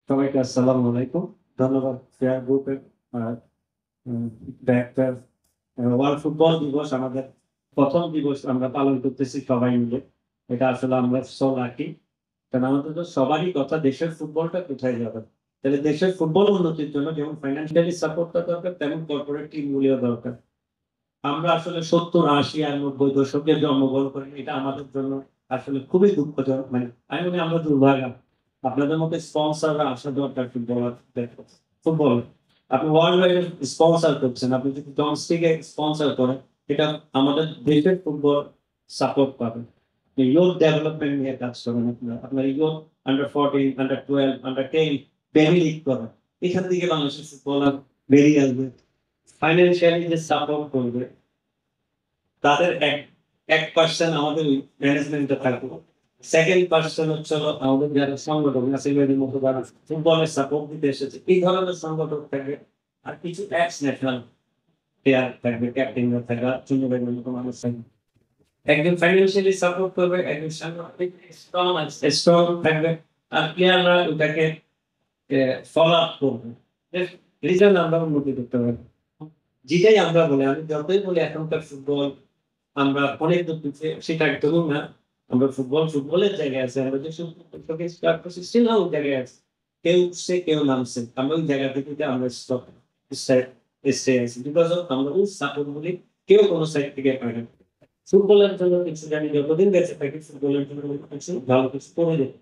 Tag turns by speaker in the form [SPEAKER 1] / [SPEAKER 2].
[SPEAKER 1] সবাইকে আসসালামু আলাইকুম। ধন্যবাদ ফেয়ার গ্রুপের আহ, ডাইরেক্টর। ওয়ার্ল্ড ফুটবল দিবস আমাদের প্রথম দিবস আমরা পালন করতেছি সবাই মিলে। এটা আসলে আমরা সো লাকি, কারণ আমাদের তো সবারই কথা দেশের ফুটবলটা কোথায় যাবে। তাহলে দেশের ফুটবল উন্নতির জন্য যেমন ফাইন্যান্সিয়ালি সাপোর্টটা দরকার, তেমন কর্পোরেট টিমগুলিও দরকার। আমরা আসলে 70, 80 আর 90 দশকে জন্মগ্রহণ করি, এটা আমাদের জন্য আসলে খুবই দুঃখজনক। মানে আমি মনে হয় আমরা দুর্ভাগা। আপনাদের মধ্যে স্পন্সররা আসা দরকার ফুটবল। ফুটবল আপনি ওয়ার্ল্ড ওয়াইড স্পন্সর করছেন, আপনি যদি ডোমেস্টিকে স্পন্সর করেন, এটা আমাদের দেশের ফুটবল সাপোর্ট পাবে। ইউথ ডেভেলপমেন্ট নিয়ে কাজ করেন, আপনার youth under 14, under 12, under 10 baby league করেন। এখান থেকে বাংলাদেশের ফুটবলার বেরিয়ে আসবে, ফাইন্যান্সিয়ালি যে সাপোর্ট করবে তাদের এক এক পার্সেন্ট আমাদের ম্যানেজমেন্টে থাকবে। সেকেন্ড পার্সেন্ট হচ্ছে আমাদের যারা সংগঠন আছে, মতো যারা ফুটবলের সাপোর্ট দিতে এসেছে, এই ধরনের সংগঠন থাকবে। আর কিছু এক্স ন্যাশনাল প্লেয়ার থাকবে, ক্যাপ্টেনরা থাকবে, চুনিবের মতো মানুষ থাকবে। একজন ফাইন্যান্সিয়ালি সাপোর্ট করবে, একজন সাংগঠনিক স্ট্রং থাকবে, আর প্লেয়াররা ওটাকে ফলো আপ করবে। রিজাল্ট আমরা উন্নতি করতে পারবো। যেটাই আমরা বলি, আমি যতই বলি এখনকার ফুটবল আমরা অনেক দূর পিছিয়ে, সেটা একদমই না। আমরা ফুটবলের জায়গায় আছে, আমরা যে স্টার্ট করছি স্টিল ওই জায়গায় আছে। কেউ উঠছে, কেউ নামছে, আমরা ওই জায়গা থেকে আমরা স্টপ এসে আছি, বিকজ আমরা ওই সাপোর্ট বলি কেউ কোনো সাইড থেকে পায় না। ফুটবলের জন্য কিছু জানি, যতদিন বেঁচে থাকি ফুটবলের জন্য কিছু ভালো কিছু করে দেবে।